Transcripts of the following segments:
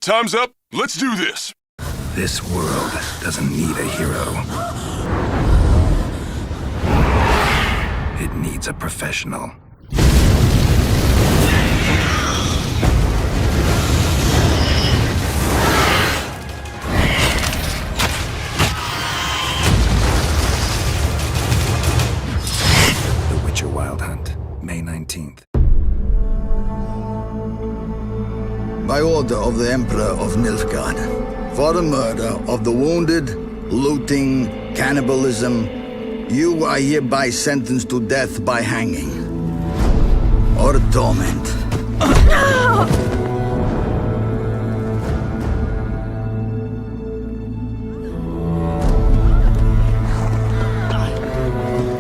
Time's up. Let's do this. This world doesn't need a hero. It needs a professional. The Witcher Wild Hunt, May 19th. By order of the Emperor of Nilfgaard, for the murder of the wounded, looting, cannibalism, you are hereby sentenced to death by hanging or torment.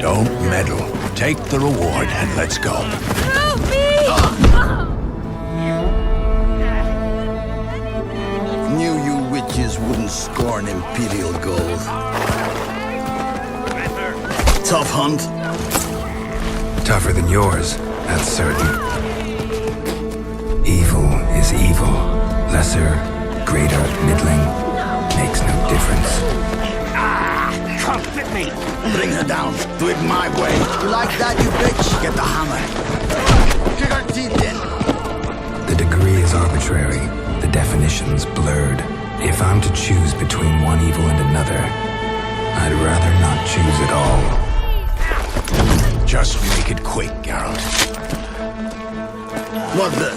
Don't meddle. Take the reward and let's go. Help me! Knew you witches wouldn't scorn imperial gold. Tough hunt. Tougher than yours, that's certain. Evil is evil. Lesser, greater, middling, makes no difference. Come with me! Bring her down. Do it my way. You like that, you bitch? Get the hammer. Kick her teeth in. The degree is arbitrary, the definition's blurred. If I'm to choose between one evil and another, I'd rather not choose at all. Just make it quick, Geralt. What the?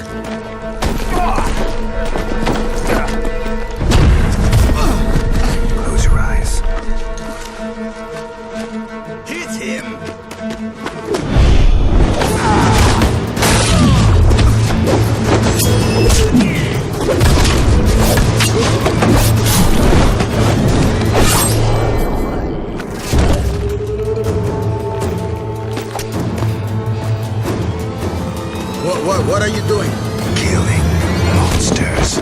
Close your eyes. Hit him. What are you doing? Killing monsters.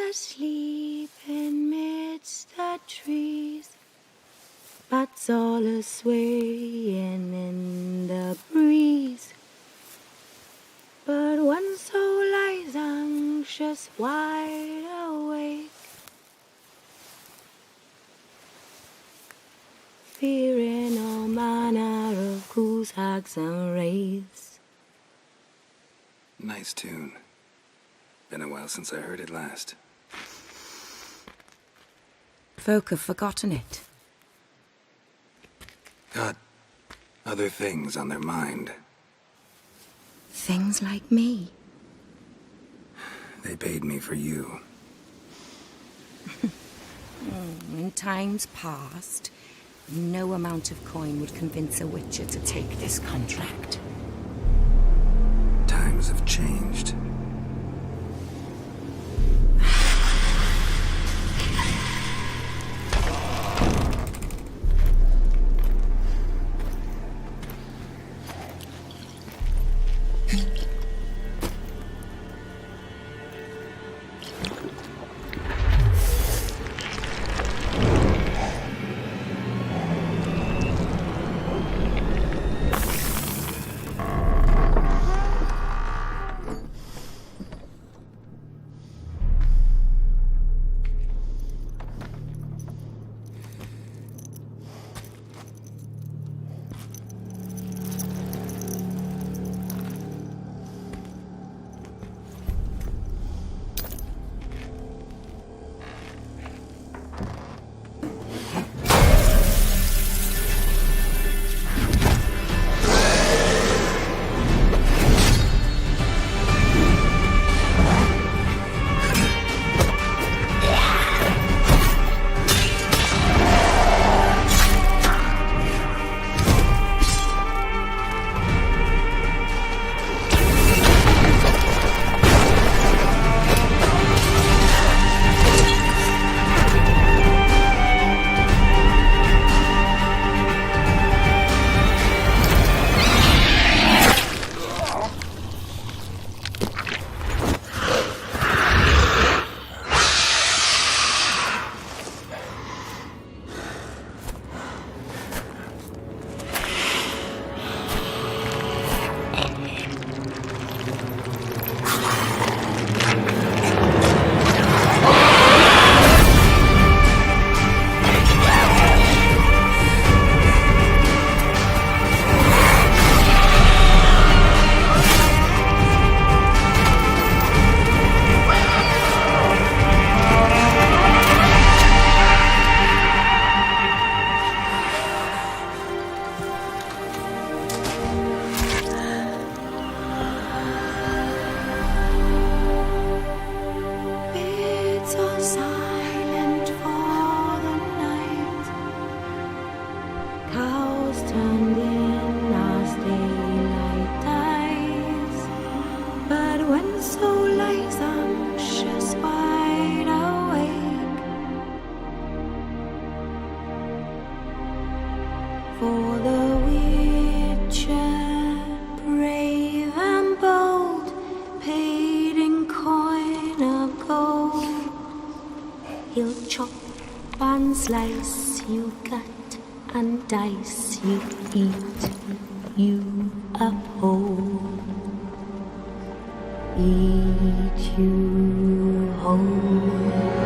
Asleep amidst the trees, bats all a swaying in the breeze. But one soul lies anxious, wide awake, fearing all manner of ghouls, hags, and wraiths. Nice tune. Been a while since I heard it last. Folk have forgotten it. Got other things on their mind. Things like me. They paid me for you. In times past, no amount of coin would convince a witcher to take this contract. Times have changed. For the Witcher, brave and bold, paid in coin of gold. He'll chop and slice, you cut and dice, you eat, you uphold. Eat you whole.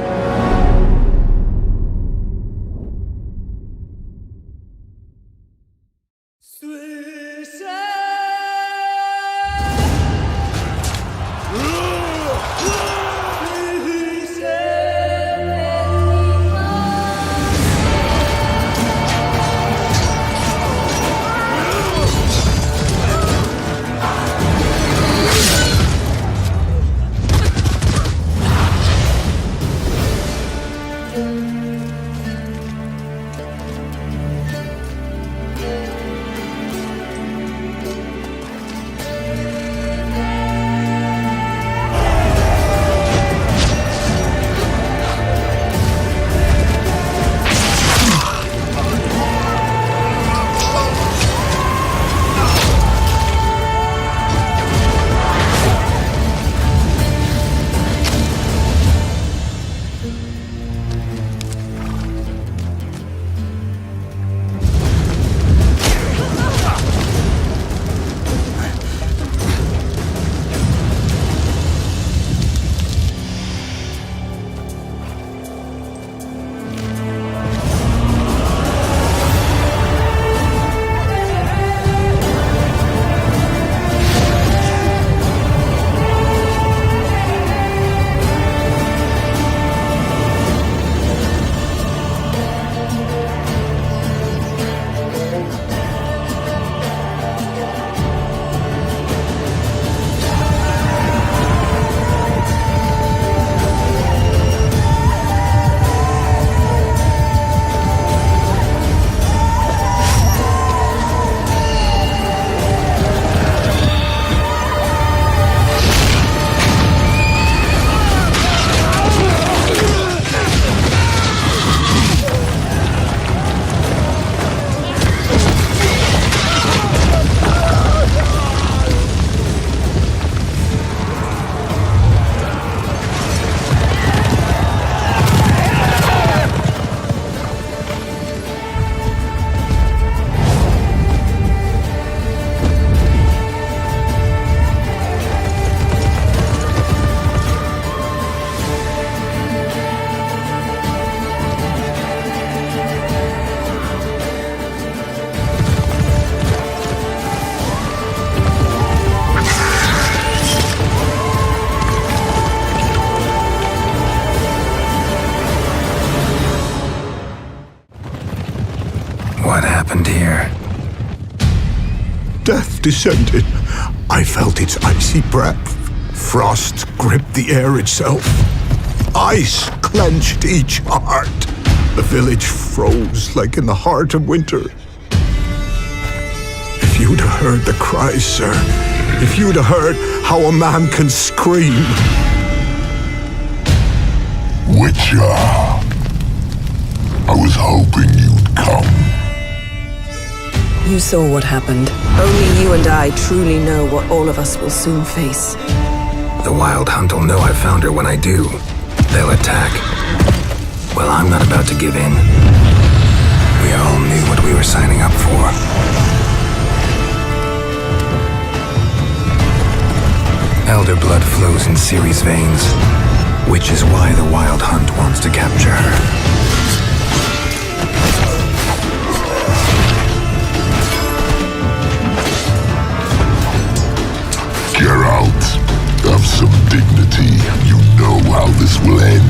What happened here? Death descended. I felt its icy breath. Frost gripped the air itself. Ice clenched each heart. The village froze like in the heart of winter. If you'd have heard the cries, sir, if you'd have heard how a man can scream. Witcher, I was hoping you'd come. You saw what happened. Only you and I truly know what all of us will soon face. The Wild Hunt will know I found her when I do. They'll attack. Well, I'm not about to give in. We all knew what we were signing up for. Elder blood flows in Ciri's veins, which is why the Wild Hunt wants to capture her. Geralt, have some dignity. You know how this will end.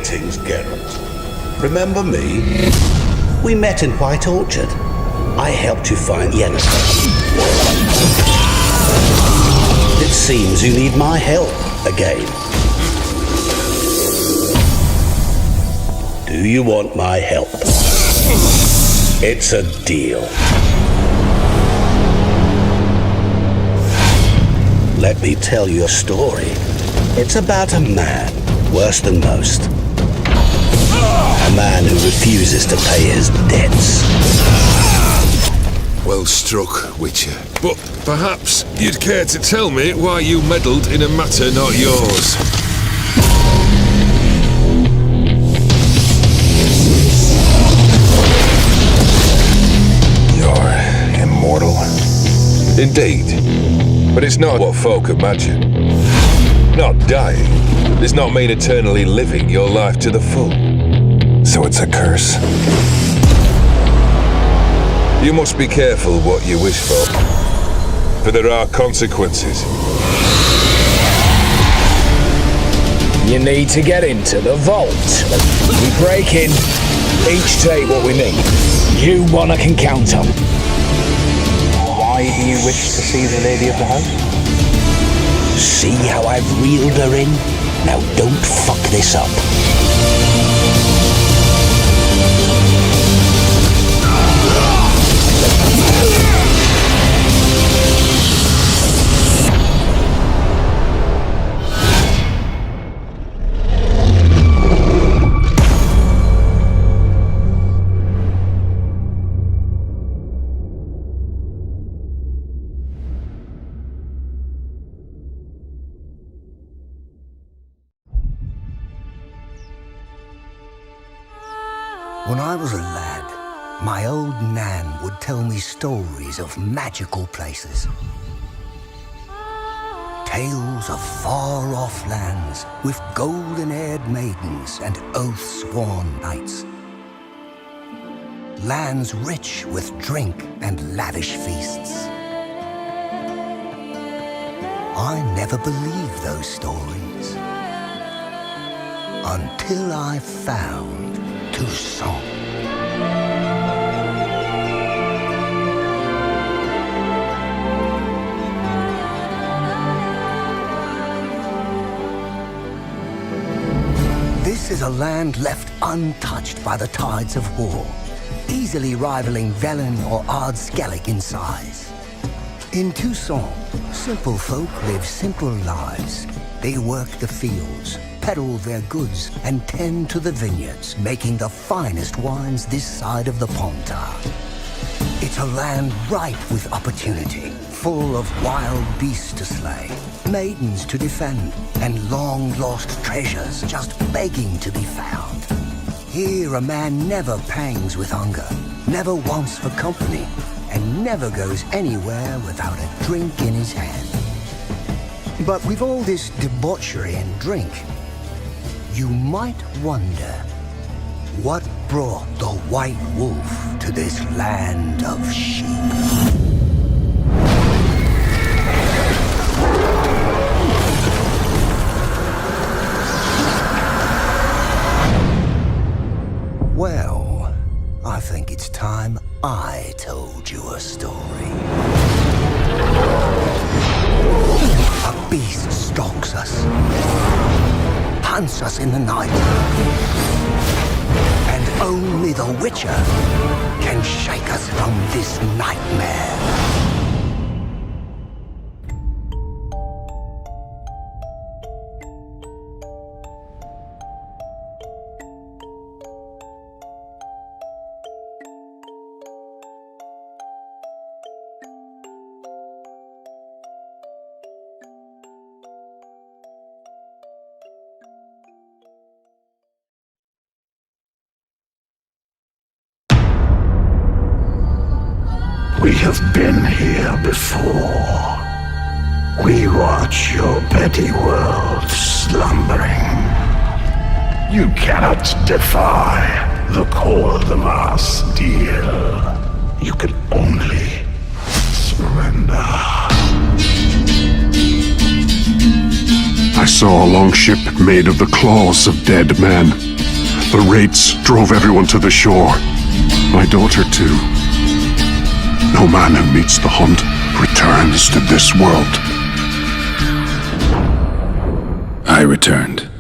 Greetings, Geralt. Remember me? We met in White Orchard. I helped you find Yennefer. It seems you need my help again. Do you want my help? It's a deal. Let me tell you a story. It's about a man, worse than most. A man who refuses to pay his debts. Well struck, Witcher. But perhaps you'd care to tell me why you meddled in a matter not yours. You're immortal? Indeed. But it's not what folk imagine. Not dying does not mean eternally living your life to the full. So it's a curse? You must be careful what you wish for there are consequences. You need to get into the vault. We break in, each take what we need. You one I can count on. Why do you wish to see the lady of the house? See how I've reeled her in? Now don't fuck this up. When I was a lad, my old Nan would tell me stories of magical places. Tales of far-off lands with golden-haired maidens and oath-sworn knights. Lands rich with drink and lavish feasts. I never believed those stories until I found Toussaint. This is a land left untouched by the tides of war, easily rivaling Velen or Ard-Skellig in size. In Toussaint, simple folk live simple lives. They work the fields, peddle their goods, and tend to the vineyards, making the finest wines this side of the Pontar. It's a land ripe with opportunity, full of wild beasts to slay, maidens to defend, and long-lost treasures just begging to be found. Here a man never pangs with hunger, never wants for company, and never goes anywhere without a drink in his hand. But with all this debauchery and drink, you might wonder what brought the White Wolf to this land of sheep. Well, I think it's time I told you a story. A beast stalks us, hunts us in the night, and only the Witcher can shake us from this nightmare. We have been here before. We watch your petty world slumbering. You cannot defy the cold of our steel. You can only surrender. I saw a long ship made of the claws of dead men. The raids drove everyone to the shore. My daughter, too. No man who meets the hunt returns to this world. I returned.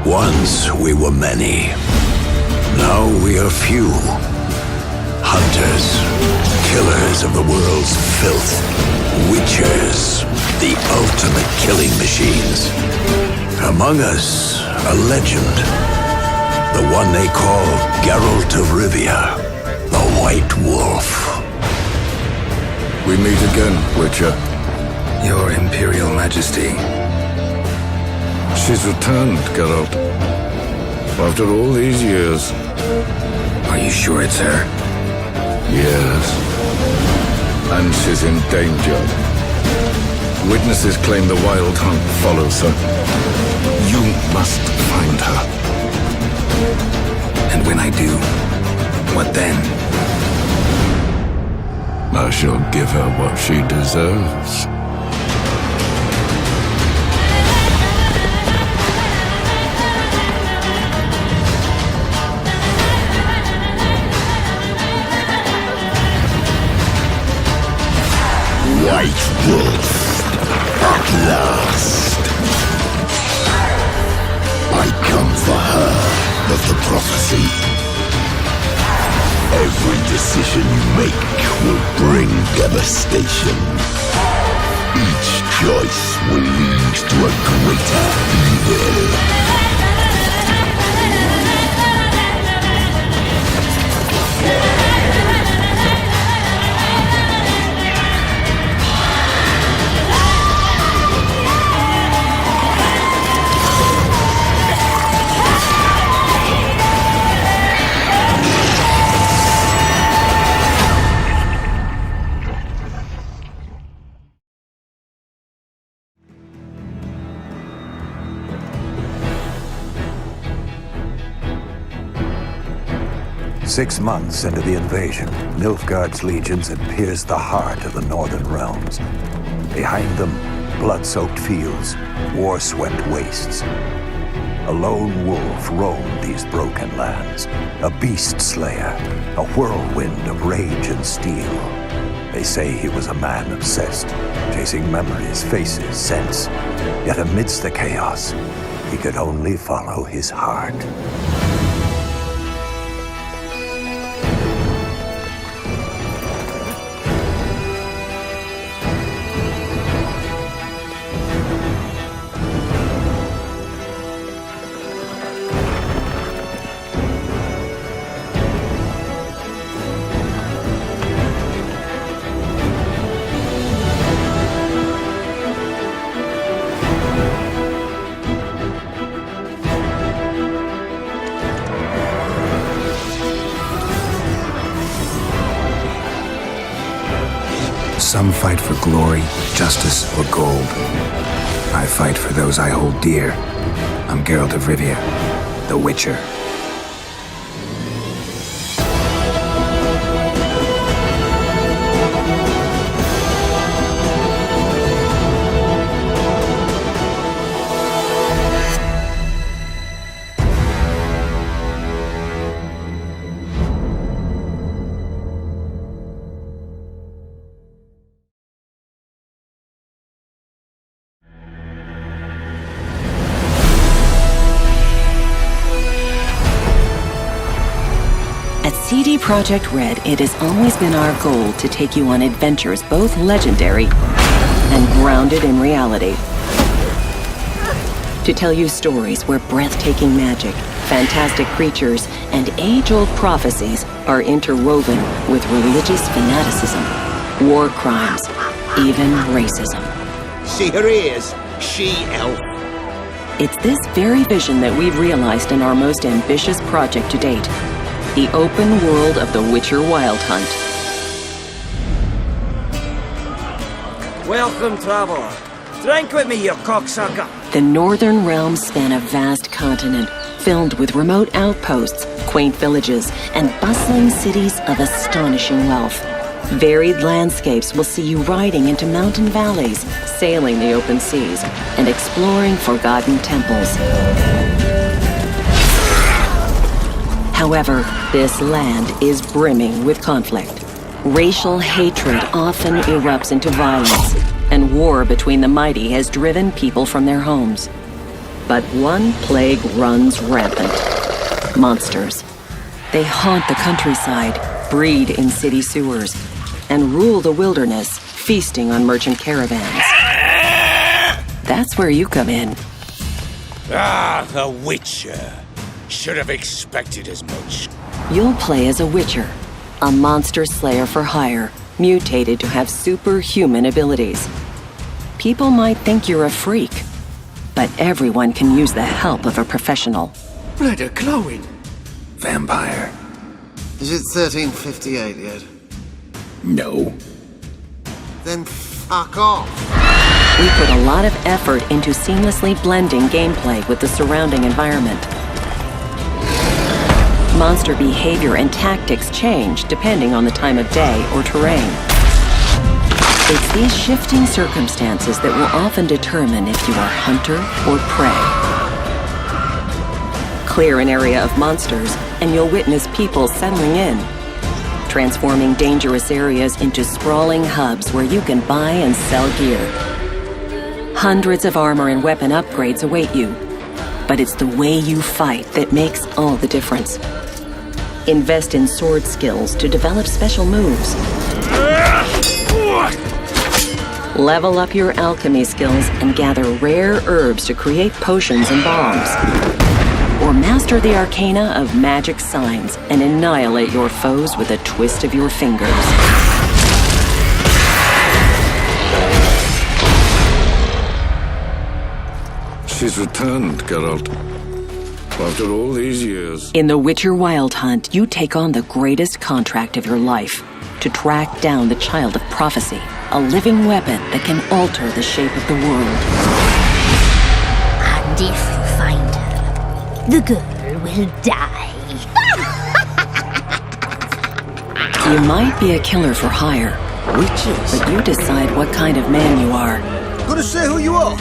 Once we were many. Now we are few. Hunters, killers of the world's filth. Witchers, the ultimate killing machines. Among us, a legend. The one they call Geralt of Rivia, the White Wolf. We meet again, Witcher. Your Imperial Majesty. She's returned, Geralt. After all these years. Are you sure it's her? Yes. And she's in danger. Witnesses claim the Wild Hunt follows her. You must find her. And when I do, what then? I shall give her what she deserves. White Wolf, at last. I come for her of the prophecy. Every decision you make will bring devastation. Each choice will lead to a greater evil. Six months into the invasion, Nilfgaard's legions had pierced the heart of the northern realms. Behind them, blood-soaked fields, war-swept wastes. A lone wolf roamed these broken lands, a beast slayer, a whirlwind of rage and steel. They say he was a man obsessed, chasing memories, faces, scents. Yet amidst the chaos, he could only follow his heart. Some fight for glory, justice, or gold. I fight for those I hold dear. I'm Geralt of Rivia, the Witcher. CD Projekt Red, it has always been our goal to take you on adventures both legendary and grounded in reality. To tell you stories where breathtaking magic, fantastic creatures, and age-old prophecies are interwoven with religious fanaticism, war crimes, even racism. See her ears? She-elf. It's this very vision that we've realized in our most ambitious project to date, the open world of The Witcher Wild Hunt. Welcome, traveler. Drink with me, you cocksucker. The Northern Realms span a vast continent filled with remote outposts, quaint villages, and bustling cities of astonishing wealth. Varied landscapes will see you riding into mountain valleys, sailing the open seas, and exploring forgotten temples. However, this land is brimming with conflict. Racial hatred often erupts into violence, and war between the mighty has driven people from their homes. But one plague runs rampant: monsters. They haunt the countryside, breed in city sewers, and rule the wilderness, feasting on merchant caravans. That's where you come in. Ah, the Witcher. Should have expected as much. You'll play as a Witcher, a monster slayer for hire, mutated to have superhuman abilities. People might think you're a freak, but everyone can use the help of a professional. Blood are glowing. Vampire. Is it 1358 yet? No. Then fuck off. We put a lot of effort into seamlessly blending gameplay with the surrounding environment. Monster behavior and tactics change depending on the time of day or terrain. It's these shifting circumstances that will often determine if you are hunter or prey. Clear an area of monsters, and you'll witness people settling in, transforming dangerous areas into sprawling hubs where you can buy and sell gear. Hundreds of armor and weapon upgrades await you, but it's the way you fight that makes all the difference. Invest in sword skills to develop special moves. Level up your alchemy skills and gather rare herbs to create potions and bombs. Or master the arcana of magic signs and annihilate your foes with a twist of your fingers. She's returned, Geralt. After all these years. In The Witcher Wild Hunt, you take on the greatest contract of your life, to track down the Child of Prophecy, a living weapon that can alter the shape of the world. And if you find her, the girl will die. You might be a killer for hire, Witches? but you decide what kind of man you are. Gonna say who you are?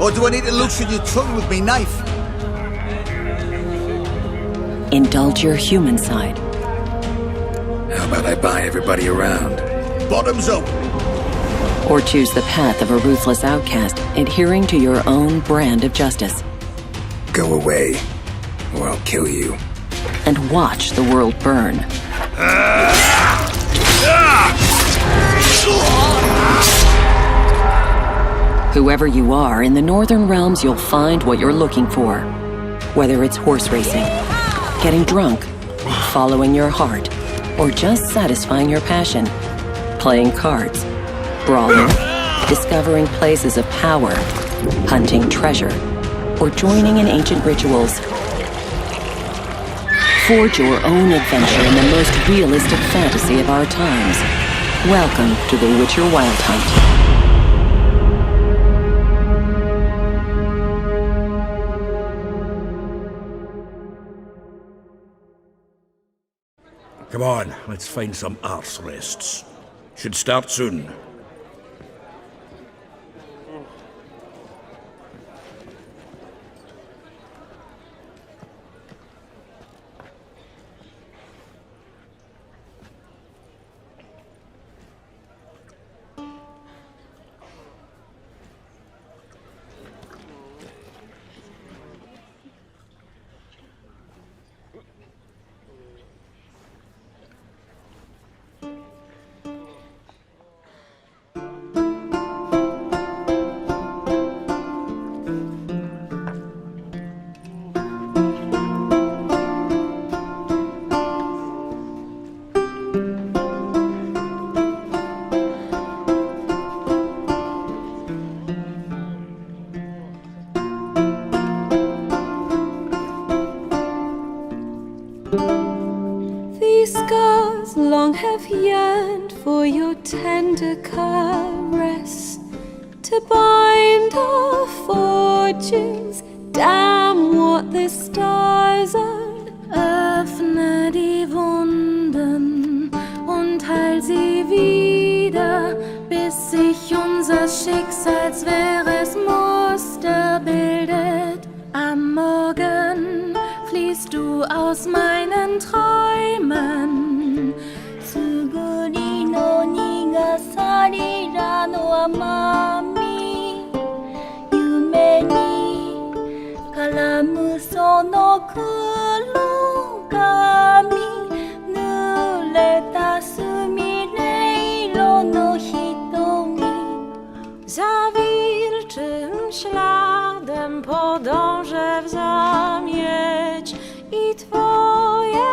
Or do I need to loosen your tongue with me knife? Indulge your human side. How about I buy everybody around? Bottoms up! Or choose the path of a ruthless outcast, adhering to your own brand of justice. Go away, or I'll kill you. And watch the world burn. Whoever you are, in the Northern Realms you'll find what you're looking for. Whether it's horse racing, getting drunk, following your heart, or just satisfying your passion. Playing cards, brawling, discovering places of power, hunting treasure, or joining in ancient rituals. Forge your own adventure in the most realistic fantasy of our times. Welcome to The Witcher Wild Hunt. Come on, let's find some arse rests. Should start soon. scars long have yearned for your tender caress, to bind our fortunes. Damn what the stars are. Öffne die Wunden und heil sie wieder, bis sich unser Schicksalswehresmuster bildet. Am Morgen fließt du aus meinen Träumen. Tsuguri no nigasarira no amami, yume ni karamu sono kurogami, nureta sumireiro no hitomi. Za wilczym śladem podążę w zamieć i twoje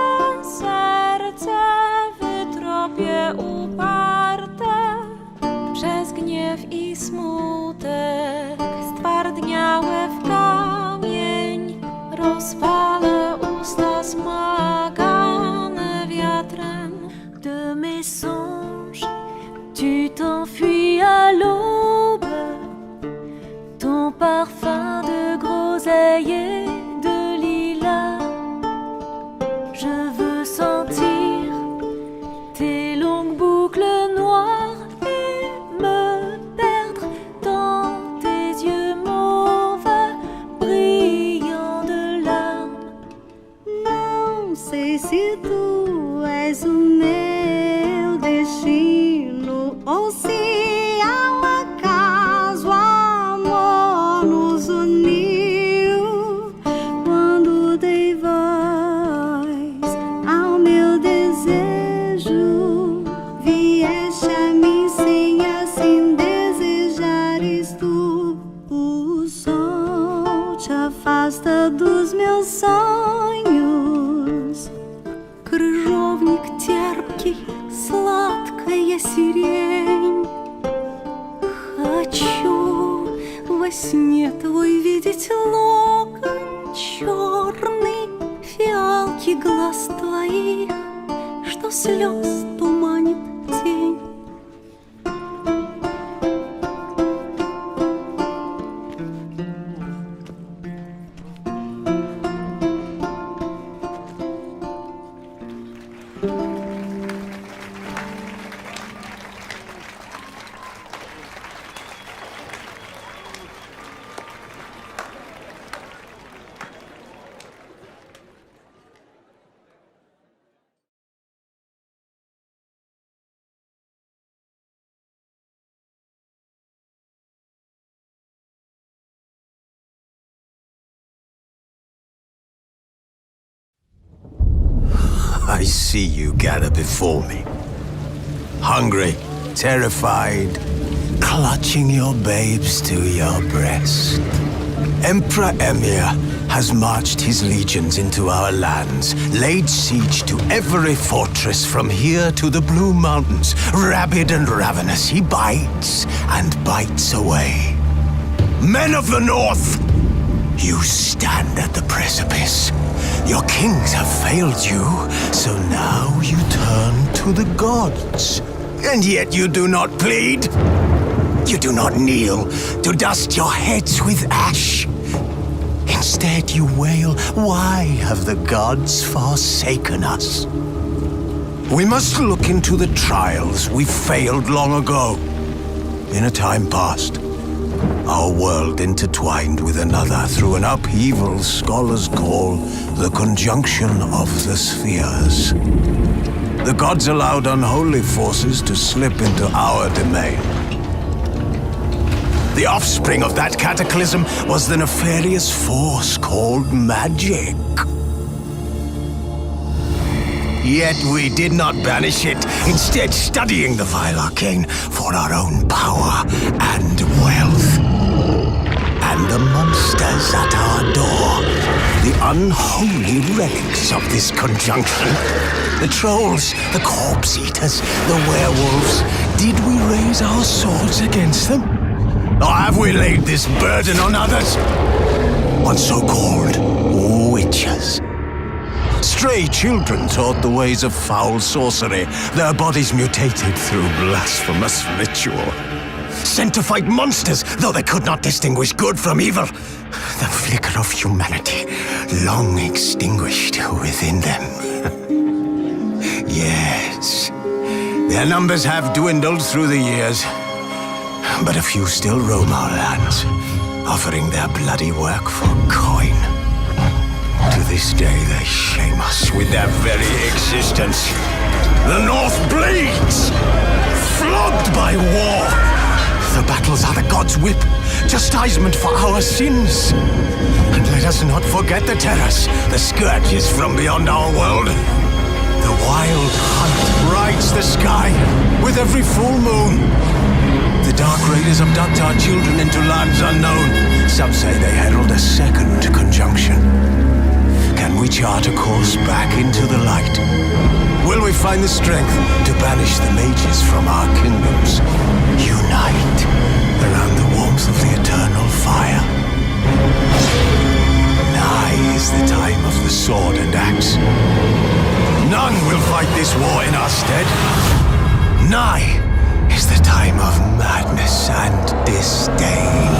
serce wytropię uparte. Przez gniew i smutek stwardniałe w kamień rozpalę usta smagane wiatrem. De mes songes, tu t'enfuis à l'aube, ton parfum de groseille et de lilas. Je veux sentir tes longues boucles noires et me perdre dans tes yeux mauves, brillants de larmes. Não sei se tu és o meu destino ou se ao acaso o amor nos uniu. Quando dei voz ao meu desejo, vieste a mim sem assim desejares tu. O sol te afasta dos meus sonhos. Крыжовник терпкий, сладкая сирень. Хочу во сне твой видеть локон черный, фиалки глаз твоих, что слез туманит тень. I see you gather before me. Hungry, terrified, clutching your babes to your breast. Emperor Emir has marched his legions into our lands, laid siege to every fortress from here to the Blue Mountains. Rabid and ravenous, he bites and bites away. Men of the North, you stand at the precipice. Your kings have failed you, so now you turn to the gods. And yet you do not plead. You do not kneel to dust your heads with ash. Instead you wail, why have the gods forsaken us? We must look into the trials we failed long ago. In a time past, our world intertwined with another through an upheaval scholars call the conjunction of the spheres. The gods allowed unholy forces to slip into our domain. The offspring of that cataclysm was the nefarious force called magic. Yet we did not banish it, instead studying the vile arcane for our own power and wealth. And the monsters at our door, the unholy relics of this conjunction, the trolls, the corpse-eaters, the werewolves, did we raise our swords against them? Or have we laid this burden on others? On so-called witches? Stray children taught the ways of foul sorcery, their bodies mutated through blasphemous ritual. Sent to fight monsters, though they could not distinguish good from evil. The flicker of humanity, long extinguished within them. Yes, their numbers have dwindled through the years, but a few still roam our lands, offering their bloody work for coin. To this day, they shame us with their very existence. The North bleeds, flogged by war. The battles are the gods' whip, chastisement for our sins. And let us not forget the terrors, the scourges from beyond our world. The wild hunt rides the sky with every full moon. The Dark Raiders abduct our children into lands unknown. Some say they herald a second conjunction. Can we chart a course back into the light? Will we find the strength to banish the mages from our kingdoms? Unite around the warmth of the eternal fire. Nigh is the time of the sword and axe. None will fight this war in our stead. Nigh is the time of madness and disdain.